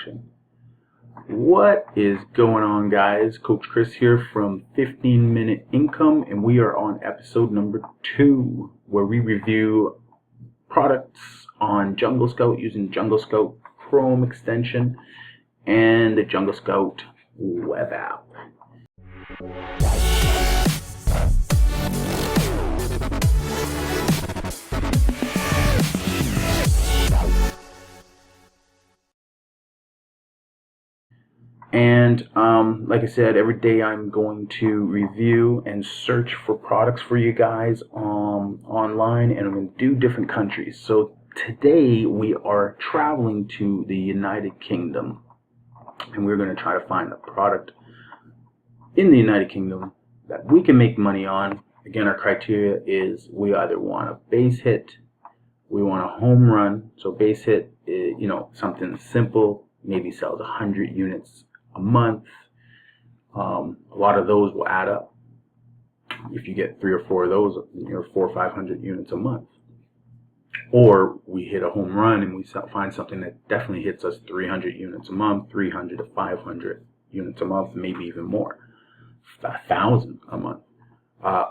action. What is going on, guys? Coach Chris here from 15 Minute Income, and we are on episode number 2, where we review products on Jungle Scout using Jungle Scout Chrome extension and the Jungle Scout web app. And like I said, every day I'm going to review and search for products for you guys online, and I'm going to do different countries. So today we are traveling to the United Kingdom, and we're going to try to find a product in the United Kingdom that we can make money on. Again, our criteria is we either want a base hit, we want a home run. So base hit is, something simple, maybe sells 100 units a month. A lot of those will add up. If you get 3 or 4 of those, you're 400 or 500 units a month. Or we hit a home run and we find something that definitely hits us 300 units a month, 300 to 500 units a month, maybe even more, 1,000 a month.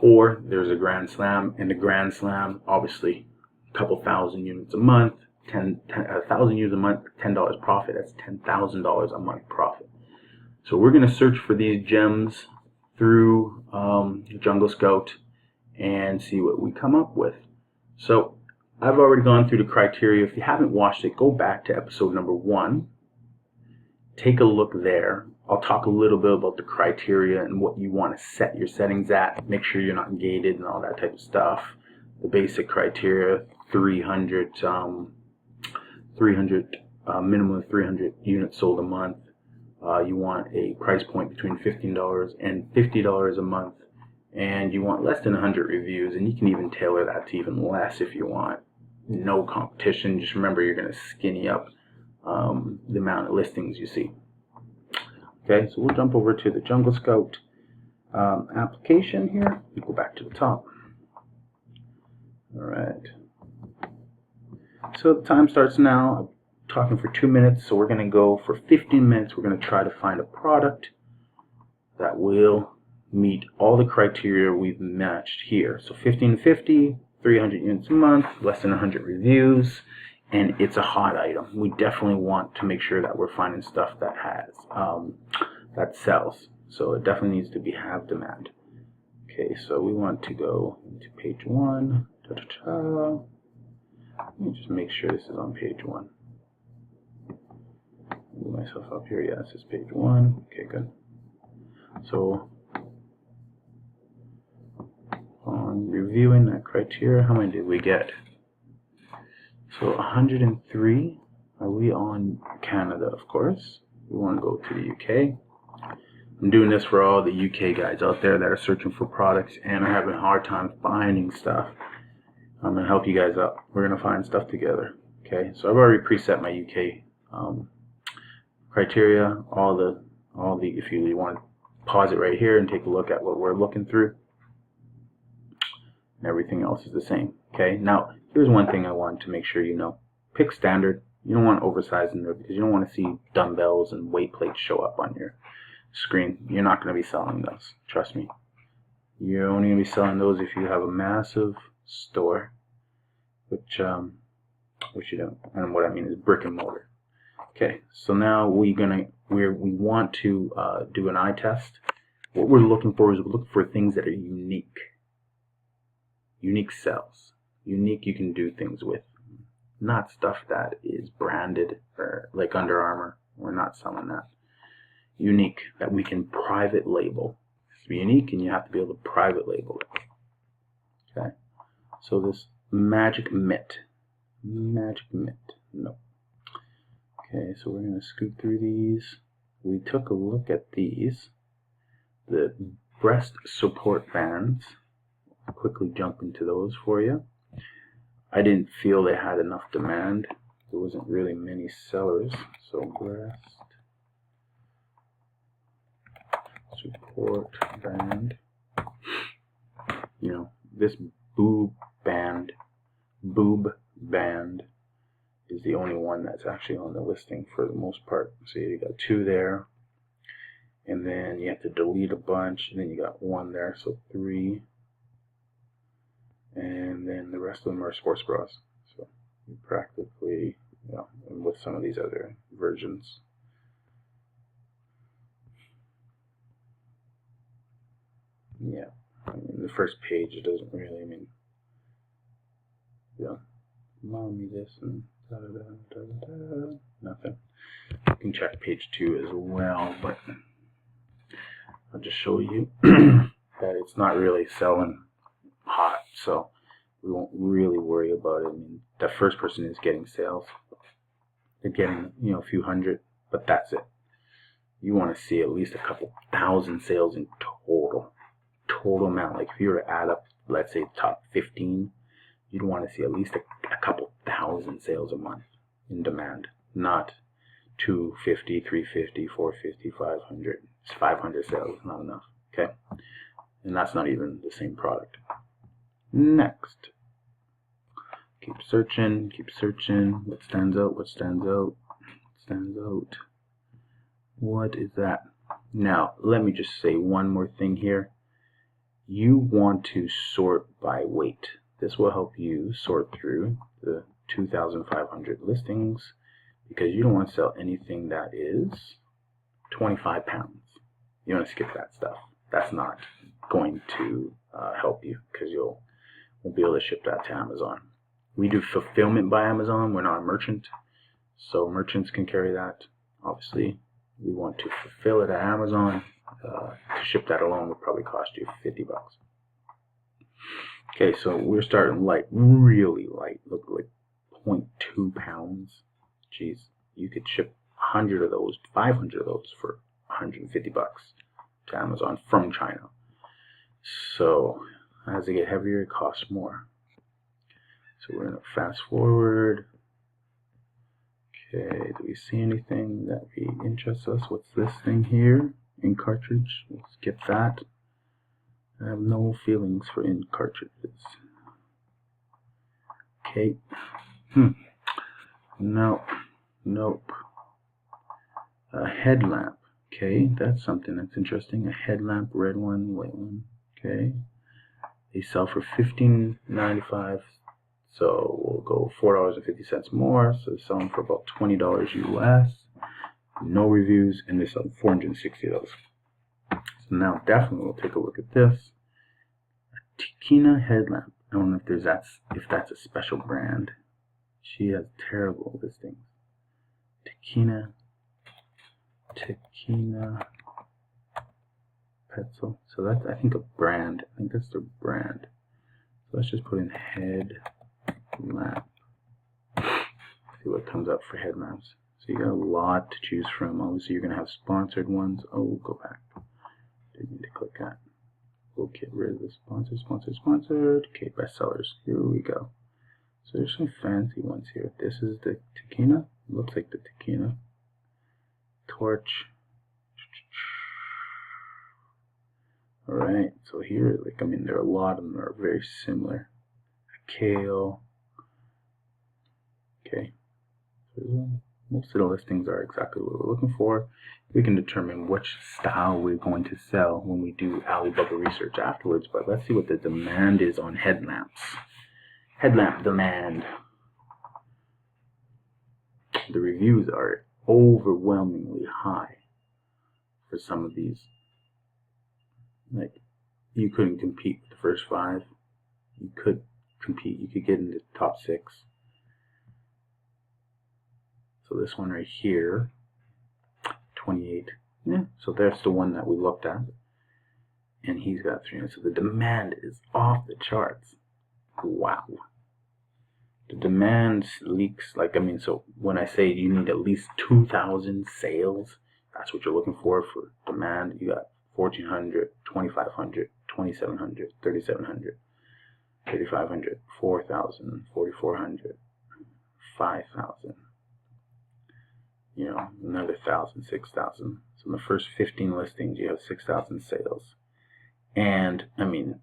Or there's a Grand Slam, and the Grand Slam, obviously, a couple thousand units a month, 1,000 units a month, $10 profit. That's $10,000 a month profit. So we're going to search for these gems through Jungle Scout and see what we come up with. So I've already gone through the criteria. If you haven't watched it, go back to episode number 1. Take a look there. I'll talk a little bit about the criteria and what you want to set your settings at. Make sure you're not gated and all that type of stuff. The basic criteria, 300 minimum of 300 units sold a month. You want a price point between $15 and $50 a month, and you want less than 100 reviews, and you can even tailor that to even less if you want. No competition. Just remember, you're going to skinny up the amount of listings you see. Okay, so we'll jump over to the Jungle Scout application here. We go back to the top. All right. So the time starts now. I'm talking for 2 minutes, so we're going to go for 15 minutes. We're going to try to find a product that will meet all the criteria we've matched here. So 15 to 50, 300 units a month, less than 100 reviews, and it's a hot item. We definitely want to make sure that we're finding stuff that has that sells. So it definitely needs to have demand. Okay, so we want to go into page 1. Let me just make sure this is on page 1. Move myself up here. Yeah, this is page 1. Okay, good. So on reviewing that criteria, how many did we get? So 103. Are we on Canada? Of course. We want to go to the UK. I'm doing this for all the UK guys out there that are searching for products and are having a hard time finding stuff. I'm going to help you guys out. We're going to find stuff together. Okay, so I've already preset my UK criteria. All the if you want to pause it right here and take a look at what we're looking through. And everything else is the same. Okay, now here's one thing I want to make sure you know. Pick standard. You don't want oversized in there because you don't want to see dumbbells and weight plates show up on your screen. You're not going to be selling those. Trust me. You're only going to be selling those if you have a massive store, which you don't. And what I mean is brick and mortar. Okay, so now we want to do an eye test. What we're looking for is we're looking for things that are unique. Unique sells. Unique you can do things with. Not stuff that is branded or like Under Armour. We're not selling that. Unique that we can private label. It's unique and you have to be able to private label it. Okay. So this magic mitt. Magic mitt. No. Okay, so we're going to scoot through these. We took a look at these. The breast support bands. I'll quickly jump into those for you. I didn't feel they had enough demand. There wasn't really many sellers. So breast support band. This boob band is the only one that's actually on the listing for the most part. So you got 2 there, and then you have to delete a bunch, and then you got 1 there, so 3, and then the rest of them are sports bras. So you practically, you know, and with some of these other versions. Yeah, I mean, the first page, it doesn't really, I mean, you know, mommy this and da da da da da, nothing. You can check page 2 as well, but I'll just show you that it's not really selling hot, so we won't really worry about it. I mean, the first person is getting sales. They're getting, you know, a few hundred, but that's it. You want to see at least a couple thousand sales in total amount. Like if you were to add up, let's say top 15, you'd want to see at least a couple thousand sales a month in demand, not 250, 350, 450, 500. It's 500 sales, not enough. Okay, and that's not even the same product. Next, keep searching, keep searching. What stands out? What stands out? What stands out? What is that? Now, let me just say one more thing here. You want to sort by weight. This will help you sort through the 2,500 listings, because you don't want to sell anything that is 25 pounds. You want to skip that stuff. That's not going to help you, because you won't be able to ship that to Amazon. We do fulfillment by Amazon. We're not a merchant, so merchants can carry that. Obviously, we want to fulfill it at Amazon. To ship that alone would probably cost you $50. Okay, so we're starting light, really light. Look, like 0.2 pounds. Jeez, you could ship 100 of those, 500 of those for $150 to Amazon from China. So as they get heavier, it costs more. So we're going to fast forward. Okay, do we see anything that interests us? What's this thing here? Ink cartridge. We'll skip that. I have no feelings for ink cartridges. Okay. Nope. A headlamp. Okay, that's something that's interesting. A headlamp, red one, white one. Okay. They sell for $15.95. So we'll go $4.50 more. So they're selling for about $20 US. No reviews, and they sell $460. So now definitely we'll take a look at this. A Tikina headlamp. I don't know if that's a special brand. She has terrible listings. Tikina Petzl. So that's, I think, a brand. I think that's their brand. So let's just put in headlamp. See what comes up for headlamps. So you got a lot to choose from. Obviously, you're going to have sponsored ones. Oh, go back. Didn't need to click that. We'll get rid of the sponsored. Okay, bestsellers. Here we go. So there's some fancy ones here. This is the Tikina. Looks like the Tikina. Torch. Alright, so here, like, I mean, there are a lot of them that are very similar. Kale. Okay. So most of the listings are exactly what we're looking for. We can determine which style we're going to sell when we do Alibaba research afterwards, but let's see what the demand is on headlamps. Headlamp demand. The reviews are overwhelmingly high for some of these. Like, you couldn't compete with the first 5. You could compete. You could get into the top 6. So this one right here, 28. Yeah, so that's the one that we looked at. And he's got 300. So the demand is off the charts. Wow. The demand leaks, like, I mean, so when I say you need at least 2,000 sales, that's what you're looking for demand. You got 1,400, 2,500, 2,700, 3,700, 3,500, 4,000, 4,400, 5,000. You know, another 1,000, 6,000. So in the first 15 listings, you have 6,000 sales. And, I mean,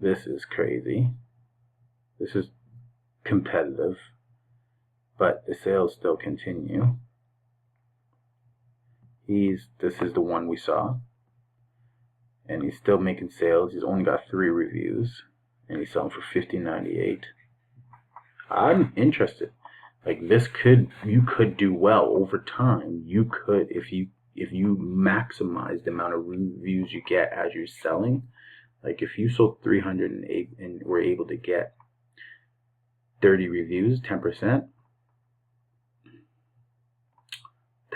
this is crazy. This is competitive. but the sales still continue. This is the one we saw, and he's still making sales. He's only got 3 reviews, and he's selling for $15.98. I'm interested. Like, this you could do well over time. You could, if you maximize the amount of reviews you get as you're selling. Like, if you sold 308 and were able to get 30 reviews, 10%,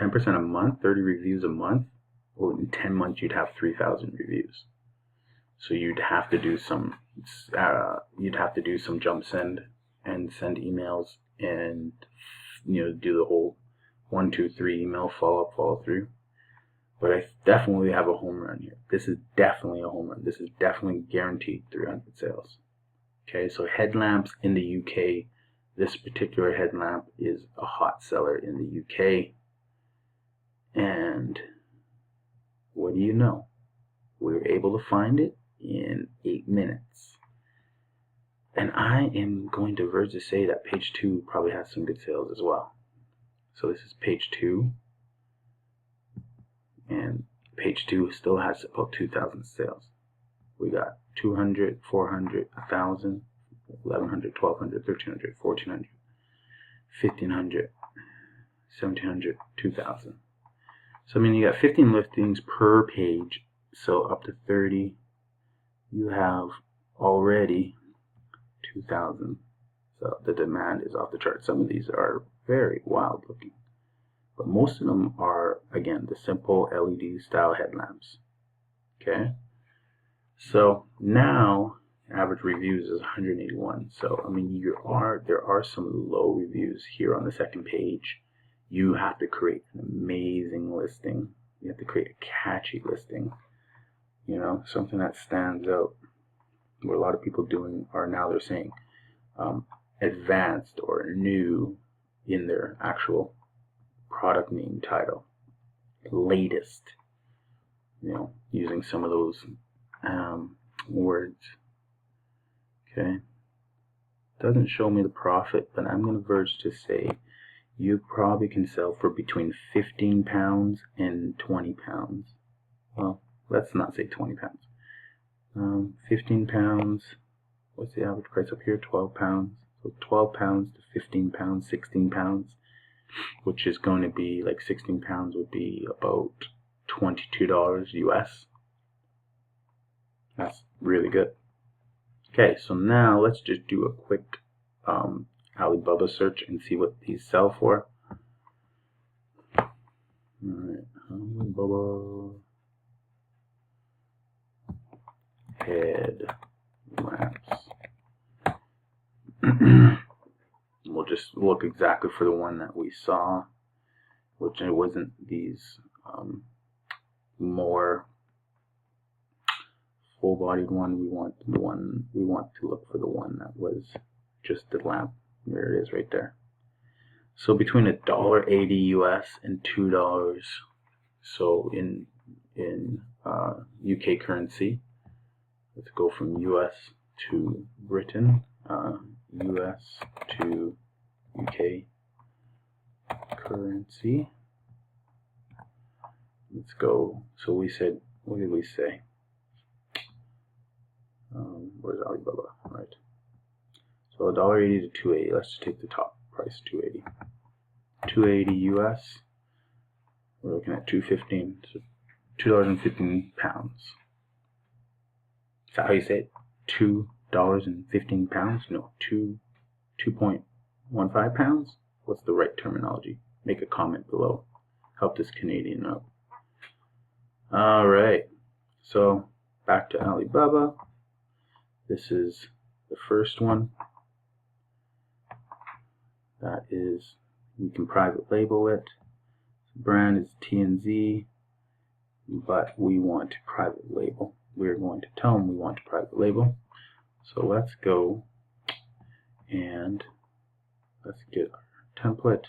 10% a month, 30 reviews a month. Well, in 10 months you'd have 3,000 reviews. So you'd have to do some jump send and send emails, and do the whole 1, 2, 3 email follow through. But I definitely have a home run here. This is definitely a home run. This is definitely guaranteed 300 sales. Okay, so headlamps in the UK. This particular headlamp is a hot seller in the UK. And what do you know? We were able to find it in 8 minutes. And I am going to verge to say that page 2 probably has some good sales as well. So this is page 2. And page 2 still has about 2,000 sales. We got 200, 400, 1,000, 1,100, 1,200, 1,300, 1,400, 1,500, 1,700, 2,000. So I mean, you got 15 listings per page, so up to 30. You have already 2,000. So the demand is off the chart. Some of these are very wild looking, but most of them are, again, the simple LED style headlamps. Okay, so now average reviews is 181. So I mean, there are some low reviews here on the second page. You have to create an amazing listing. You have to create a catchy listing, something that stands out. What a lot of people doing are now, they're saying advanced or new in their actual product name title, latest, using some of those words. Okay, doesn't show me the profit, but I'm going to verge to say you probably can sell for between 15 pounds and 20 pounds. Well, let's not say 20 pounds. 15 pounds, what's the average price up here? 12 pounds. So 12 pounds to 15 pounds, 16 pounds, which is going to be like 16 pounds would be about $22 US. That's really good. Okay, so now let's just do a quick Alibaba search and see what these sell for. Alright, Alibaba headlamps. We'll just look exactly for the one that we saw, which it wasn't these more full-bodied one. We want to look for the one that was just the lamp. There it is right there. So between $1.80 US and $2, so in UK currency, let's go from US to Britain, US to UK currency. Let's go. So we said, what did we say? Where's Alibaba? Right. So $1.80 to $2.80. Let's just take the top price, $2.80. $2.80 US. We're looking at $2.15. So $2.15. Is that how you say it? $2.15? No, 2.15 pounds. What's the right terminology? Make a comment below. Help this Canadian out. All right. So back to Alibaba. This is the first one. That is, we can private label it. The brand is TNZ, but we want to private label. We're going to tell them we want to private label. So let's go and let's get our template.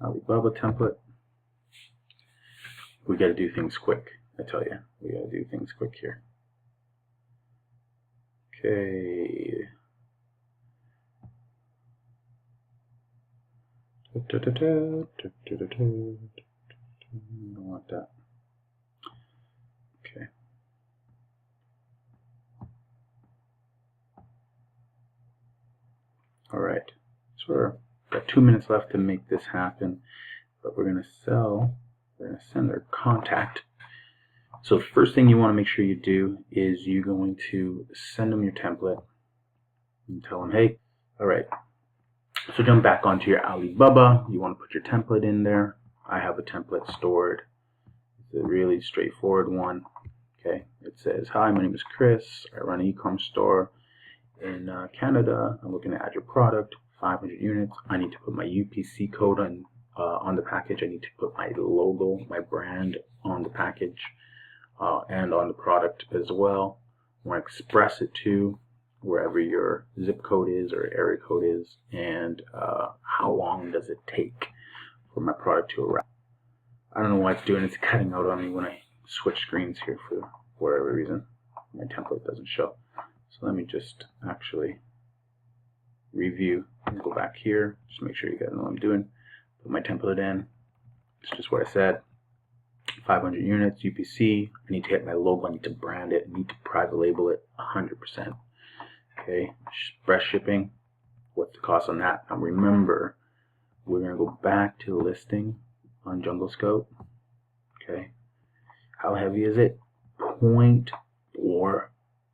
Alibaba template. We got to do things quick. I tell you, we got to do things quick here. Okay. I don't want that. Okay. All right. So we're got 2 minutes left to make this happen, but we're gonna send our contact. So the first thing you want to make sure you do is you're going to send them your template and tell them, hey, all right. So jump back onto your Alibaba. You want to put your template in there. I have a template stored. It's a really straightforward one. Okay. It says, hi, my name is Chris. I run an e-commerce store in Canada. I'm looking to add your product, 500 units. I need to put my UPC code on the package. I need to put my logo, my brand on the package and on the product as well. I want to express it to wherever your zip code is or area code is, and how long does it take for my product to arrive. I don't know why it's doing it. It's cutting out on me when I switch screens here for whatever reason. My template doesn't show. So let me just actually review and go back here. Just make sure you guys know what I'm doing. Put my template in. It's just what I said. 500 units, UPC. I need to get my logo. I need to brand it. I need to private label it 100%. Okay, express shipping. What's the cost on that? Now remember, we're going to go back to the listing on Jungle Scout. Okay, how heavy is it? 0.4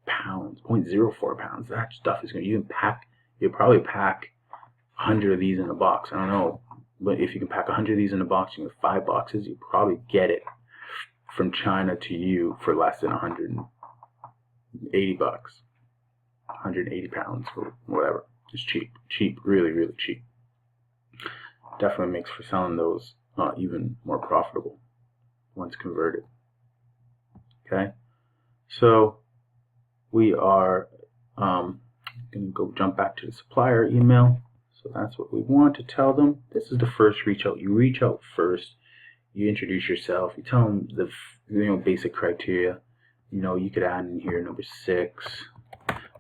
pounds, 0.04 pounds. That stuff is going to, you'll probably pack 100 of these in a box. I don't know, but if you can pack 100 of these in a box, you have 5 boxes, you probably get it from China to you for less than 180 bucks. 180 pounds or whatever. It's cheap, really, really cheap. Definitely makes for selling those even more profitable once converted. Okay, so we are going to go jump back to the supplier email. So that's what we want to tell them. This is the first reach out. You reach out first. You introduce yourself. You tell them the basic criteria. You could add in here number 6.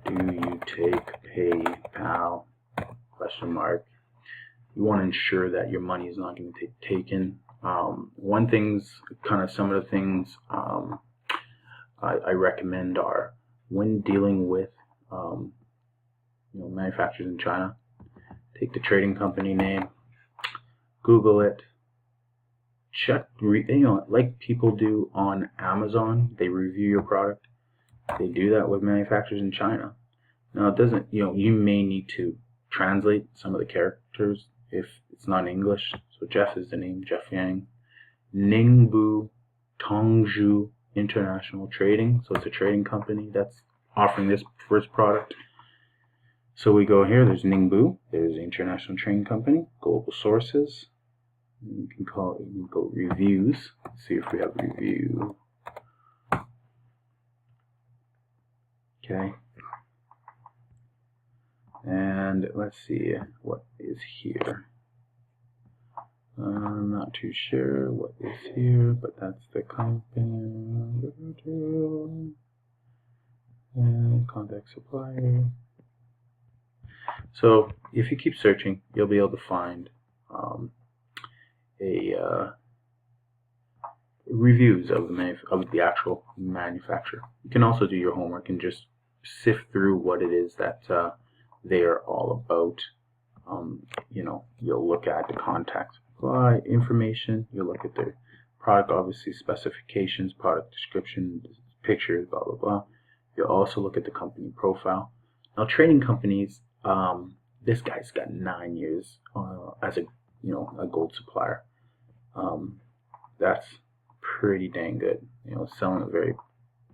Do you take PayPal? Question mark. You want to ensure that your money is not going to get taken. Some of the things I recommend are, when dealing with manufacturers in China, take the trading company name, Google it, check, like people do on Amazon. They review your product. They do that with manufacturers in China. Now it doesn't, you may need to translate some of the characters if it's not in English. So Jeff is the name, Jeff Yang. Ningbu Tongzhu International Trading. So it's a trading company that's offering this first product. So we go here, there's Ningbu, there's the International Trading Company, global sources. You can go reviews, see if we have review. Okay. And let's see what is here. I'm not too sure what is here, but that's the company. And contact supplier. So if you keep searching, you'll be able to find reviews of the actual manufacturer. You can also do your homework and just sift through what it is that they are all about. You'll look at the contact supply information. You'll look at their product, obviously specifications, product description, pictures, blah blah blah. You'll also look at the company profile. Now, trading companies. This guy's got 9 years as a gold supplier. That's pretty dang good. Selling a very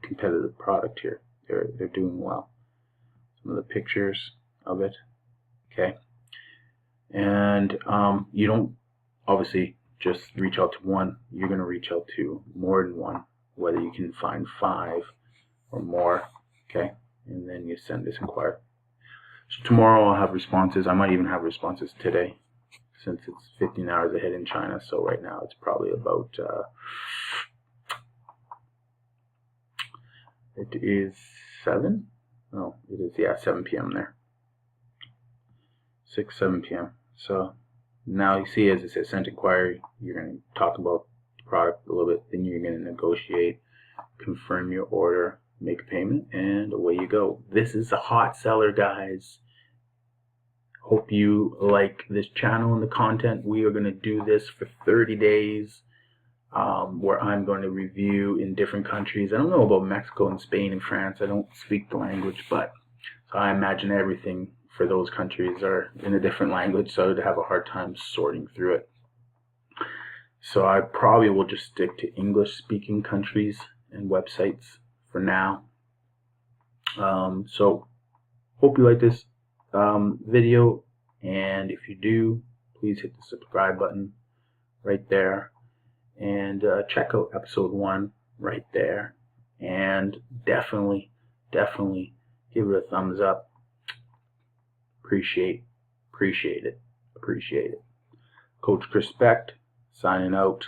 competitive product here. They're doing well. Some of the pictures of it. Okay. And you don't obviously just reach out to one. You're going to reach out to more than one, whether you can find 5 or more. Okay. And then you send this inquiry. So tomorrow I'll have responses. I might even have responses today, since it's 15 hours ahead in China. So right now it's probably about, it is 7. Oh, it is, yeah, 7 p.m. there. 7 p.m. So now you see, as it says, sent inquiry, you're going to talk about the product a little bit, then you're going to negotiate, confirm your order, make a payment, and away you go. This is a hot seller, guys. Hope you like this channel and the content. We are going to do this for 30 days where I'm going to review in different countries. I don't know about Mexico and Spain and France. I don't speak the language, but so I imagine everything for those countries are in a different language, so I'd have a hard time sorting through it. So I probably will just stick to English-speaking countries and websites for now. So hope you like this video, and if you do, please hit the subscribe button right there, and check out episode 1 right there, and definitely give it a thumbs up. Appreciate it. Coach Chrispect signing out.